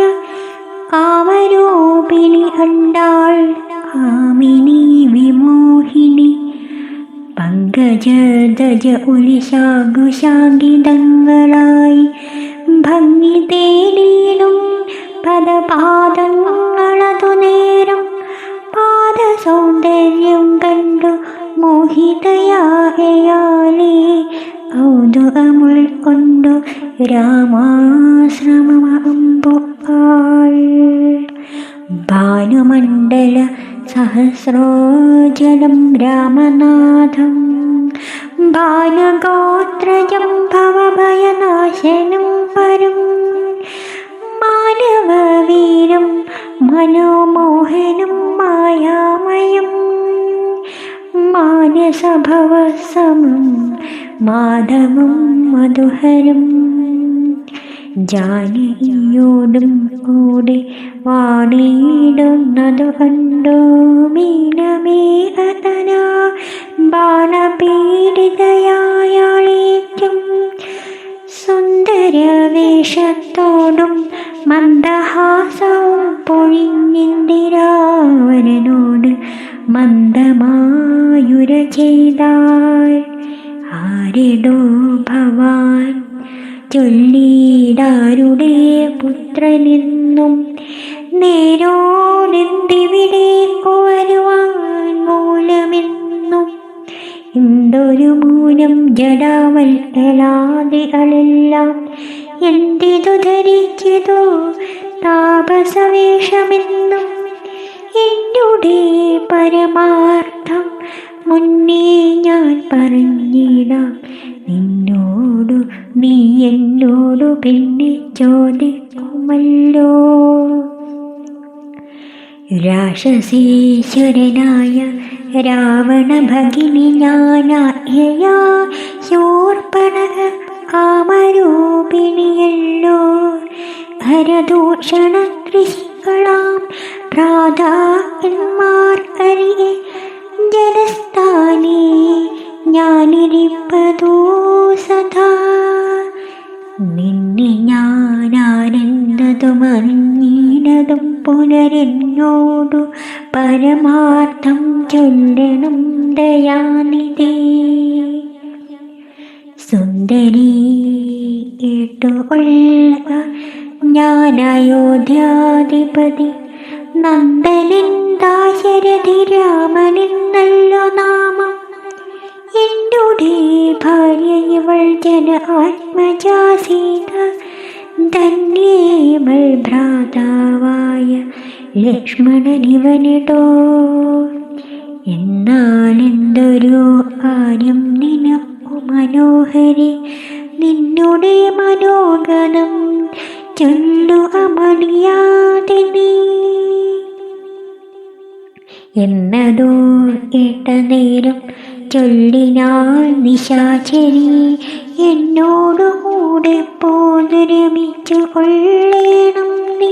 കാമരൂപിണി കണ്ടാൾ. കാമിനി വിമോഹിനി പങ്കജദജ ഉലിശാഖുശാങ്കിതങ്ങളായി ഭംഗി തേടിയിടും പദപാദങ്ങളതു നേരം പാദസൗന്ദര്യം കണ്ടു മോഹിതയാകയാലേ കൗതുകമുൾക്കൊണ്ടു രാമാശ്രമമമ്പുക്കാൾ. ഭാനുമണ്ഡല സഹസ്രോജലം രാമനാഥം ഭാനുഗോത്രജം ഭവഭയനാശനം പരം മാനവവീരം മനോമോഹനം മായാമയം മാനസഭവസമം മാധവം മധുഹരം. ജാനകിയോടും കൂടെ വാണിയിടുന്നതു കണ്ടു മീനമേഘതന ബാണപീഡിതയായാളേക്കും സുന്ദരവേഷത്തോടും മന്ദഹാസവും പൊഴിഞ്ഞിന്ദിരാവനോട് മന്ദമായുര ചെയ്താൾ. ആരെടോ ഭവാൻ ചൊല്ലിടാരുടെ പുത്രനെന്നും നേരോടെന്തിവിടേക്കു വരുവാൻ മൂലമെന്നും എന്തൊരു മൂലം ജഡാവൽക്കലാദികളെല്ലാം എന്തിതു ധരിച്ചതോ താപസവേഷമെന്നും എന്നുടെ പരമാർത്ഥം മുന്നേ ഞാൻ പറഞ്ഞിടാം നിന്നോടു നീ എന്നോടു പിന്നെ ചോദിക്കുമല്ലോ. രാക്ഷസീശ്വരനായ രാവണ ഭഗിനി ഞാനായയാ ശൂർപ്പണഖ കാമരൂപിണിയല്ലോ. ഹരദൂഷണ കൃഷികളാം പ്രാതാക്കന്മാർക്കരികെ ജലസ്ഥാനേ ഞാനിരിപ്പതോ സദാ. നിന്നെ ഞാനാനന്ദതും അറിഞ്ഞിടതും പുനരെന്നോടു പരമാർത്ഥം ചൊല്ലണം ദയാനിധി. സുന്ദരി കേട്ടുകൊള്ളുക ഞാൻ അയോധ്യാധിപതി നന്ദനൻ ദാശരഥി രാമനെന്നല്ലോ നാമം. എന്നുടെ ഭാര്യ ഇവൾ ജന ആത്മജാ സീത ധന്യേവൾ ഭ്രാതാവായ ലക്ഷ്മണനിവനിടോ. എന്നാലെന്തൊരു കാര്യം നിനക്കു മനോഹരി നിന്നുടെ മനോഗതം ചൊല്ലുക മടിയാതെ നീ. എന്നതോ കേട്ട നേരം ചൊല്ലിനാൾ നിശാചരി എന്നോടു കൂടെ പോന്നു രമിച്ചു കൊള്ളേണം നീ.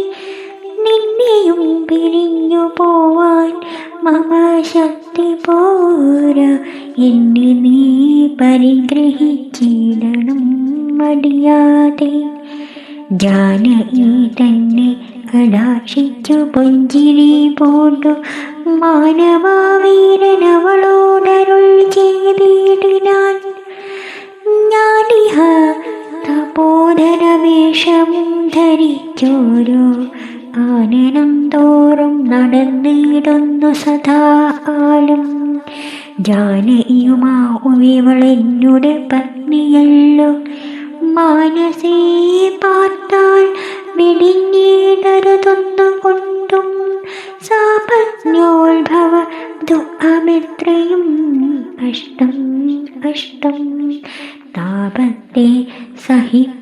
നിന്നെയും പിരിഞ്ഞു പോവാൻ മമ ശക്തി പോരാ. എന്നെ നീ പരിഗ്രഹിച്ചിടണം മടിയാതെ. ജാനകി തന്നെ കടാക്ഷിച്ചു പുഞ്ചിരി പോണ്ടു മാനവീരനവളോടരുൾ ചെയ്തിടിനാൻ. ഞാനിഹ തപോധന വേഷവും ധരിച്ചോരോ ആനനം തോറും നടന്നിടുന്നു സദാകാലം. ജാനകിയുമാവിവളെന്നുടെ പത്നിയല്ലോ. മാനസേ പാർത്താൽ വെടിഞ്ഞിടരുതൊന്നുകൊണ്ടും സാപജ്ഞോത്ഭവ ദുഃഖമെത്രയും കഷ്ടം കഷ്ടം. താപത്തെ സഹിപ്പാതനാളല്ല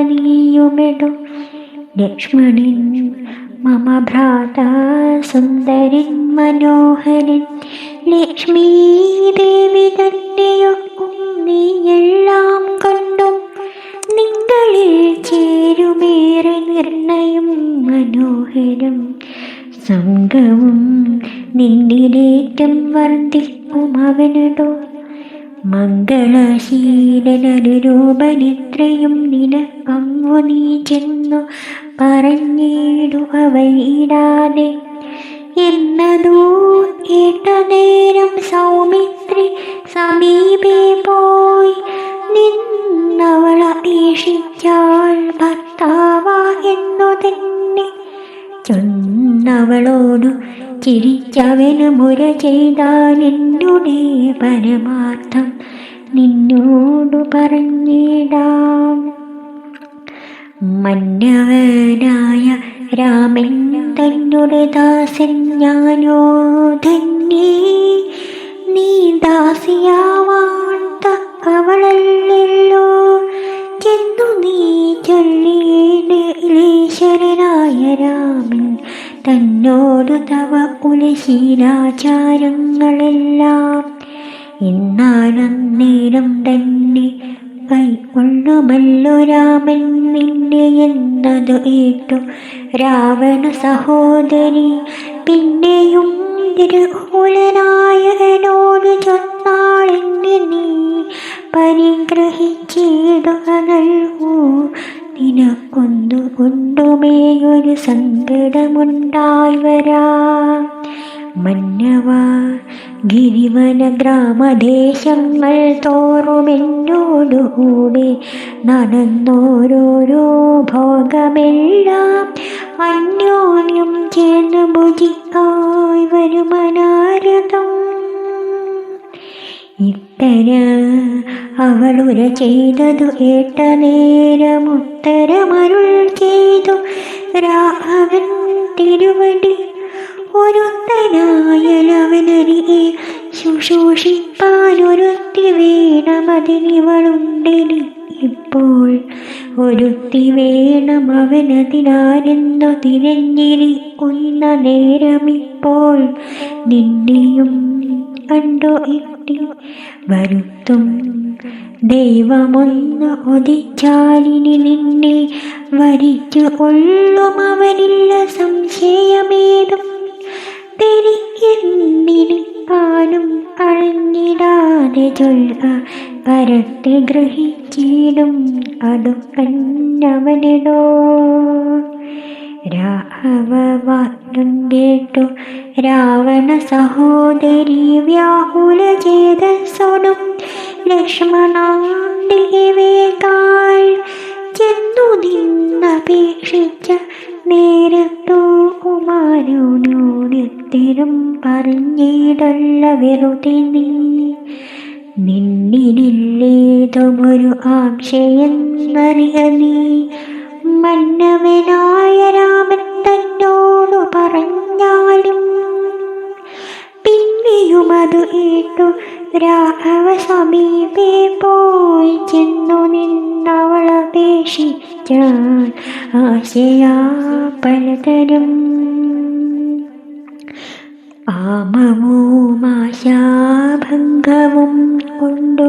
നീയുമെടോ. ലക്ഷ്മണൻ മമ ഭ്രാത സുന്ദരൻ മനോഹരൻ. ലക്ഷ്മീ ദേവി തന്നെയൊക്കും നീയെല്ലാം കൊണ്ടും നിങ്ങളിൽ ചേരുമേറെ നിർണയം മനോഹരം. സംഘവും നിന്നിലേറ്റം വർദ്ധിക്കും അവനടോ. മംഗളശീലനനുരൂപനിത്രയും നിനക്കങ്ങു നീ ചെന്നു പറഞ്ഞിടുക വൈടാതെ എന്നതൂ കേട്ട നേരം സൗമിത്രി സമീപേ പോയി നിന്നവൾ അപേക്ഷിച്ചാൾ ഭർത്താവാ എന്നു തന്നെ. ചൊന്നവളോടു ചിരിച്ചവന് മുര ചെയ്താൽ എന്നുടെ പരമാർത്ഥം നിന്നോടു പറഞ്ഞിടാം. മന്നവനായ രാമൻ തന്നുടെ ദാസൻ ഞാനോ ധന്യേ. നീ ദാസിയാവാൻ തക്കവളല്ലോ ചെന്നു നീ ചൊല്ലിയേശരനായ രാമൻ തന്നോടു തവ കുലശീലാചാരങ്ങളെല്ലാം. എന്നാലന്നേരം തന്നെ കൈക്കൊള്ളുമല്ലോ രാമൻ നിന്നെ എന്നതു കേട്ടു രാവണ സഹോദരി. പിന്നെയും തിരുകൂലനായകനോട് ചൊന്നാളെന്നെ നീ പരിഗ്രഹിച്ചിടുക നൽകൂ. നിനക്കൊന്നു കൊണ്ടുമേയൊരു സങ്കടമുണ്ടായി വരാം. മന്നവ ഗിരിവന ഗ്രാമദേശങ്ങൾ തോറുമെന്നോടുകൂടെ നടന്നോരോരോ ഭോഗമെല്ലാം അന്യോന്യം ചേർന്ന് ഭുജിക്കായി വരുമനാരദം. ഇത്തര അവളുര ചെയ്തതു കേട്ട നേരം ഉത്തരമരുൾ ചെയ്തു രാഘവൻ തിരുവടി. ഒരുത്തനായലവനരികെ ശുശ്രൂഷിപ്പാനൊരുത്തി വേണമതിനിവളുണ്ടെനി ഇപ്പോൾ. ഒരുത്തി വേണം അവനതിനാരെന്നു തിരഞ്ഞിരിക്കുന്ന നേരമിപ്പോൾ. നിന്നെയും കണ്ടു ഇട്ടി വരുത്തും ദൈവമൊന്ന് ഒതിച്ചാലിനി നിന്നെ വരിച്ചു കൊള്ളും അവനില്ല സംശയമേതും. തിരിക്കാനും അഴഞ്ഞിടാതെ ചൊല്ലുക കരത്തെ ഗ്രഹിച്ചിടും അതു കന്നവനെടോ. രാഘവവാക്യം കേട്ടു രാവണ സഹോദരി വ്യാകുല ചേതസ്സോടും ലക്ഷ്മണാണ്ടികേവേക്കാൾ ചെന്നു നിന്നപേക്ഷിച്ച നേരത്തോ കുമാരനോടെത്തിരും പറഞ്ഞിടല്ല വെറുതെ നീ. നിന്നിലേതുമൊരു ആംശയെന്നറിയ നീ. മന്നവനായ രാമൻ തന്നോടു പറഞ്ഞാലും പിന്നെയും അത് കേട്ടു രാഘവ സമീപേ പോയി ചെന്നു നിന്നവളപേക്ഷിച്ചാൽ ആശയാ പലതരം. ആമവും ആശാഭംഗവും കൊണ്ടു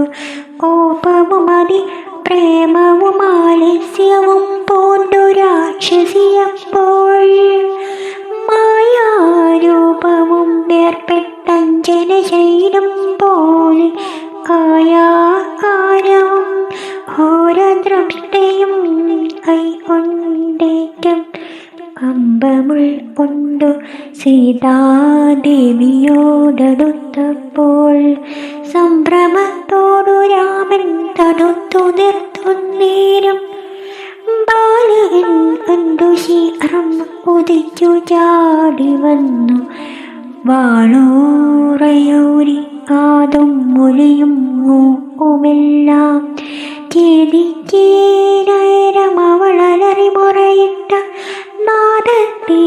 കോപവും അതി പ്രേമവും ആലസ്യവും പൂണ്ടു രാക്ഷസിയപ്പോൾ മായാരൂപവും വേർപ്പെട്ടഞ്ജന ശൈലം പോലെ കായാകാരവും ഘോരദ്രഷ്ടയും കൈകൊണ്ടേറ്റം കമ്പമുൾ കൊണ്ടു സീതാദേവിയോടടുത്തപ്പോൾ സംഭ്രമത്തോടു രാമൻ തടുത്തു നിർത്തുന്നേരം ബാലകൻ കണ്ടു ശീഘ്രം ഉദിച്ചു ചാടി വന്നു വാളൂറയൂരി കാതും മൊഴിയും മൂക്കുമെല്ലാം ഛേദിക്കേനേരമവളലറി മുറയിട്ട നാദത്തെ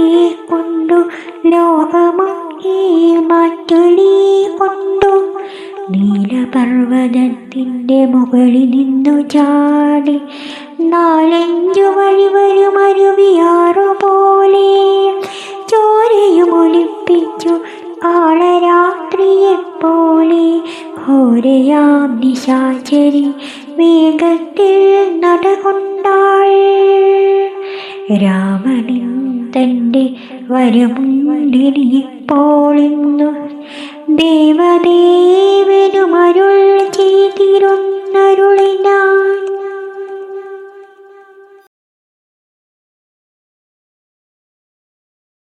കൊണ്ടു ലോകമൊക്കെ മാറ്റൊലി കൊണ്ടു നീലപർവ്വതത്തിൻ്റെ മുകളിൽ നിന്നു ചാടി നാലഞ്ചു വഴി വരുമരുവിയാറു പോലെ ചോരയുമൊലിപ്പിച്ചു കാളരാത്രിയെപ്പോലെ ഘോരയാം നിശാചരി വേഗത്തിൽ നടകൊണ്ടാൾ. രാമനിൻ തൻ്റെ വരമുണ്ടിനിപ്പോളിന്നു ദേവതേ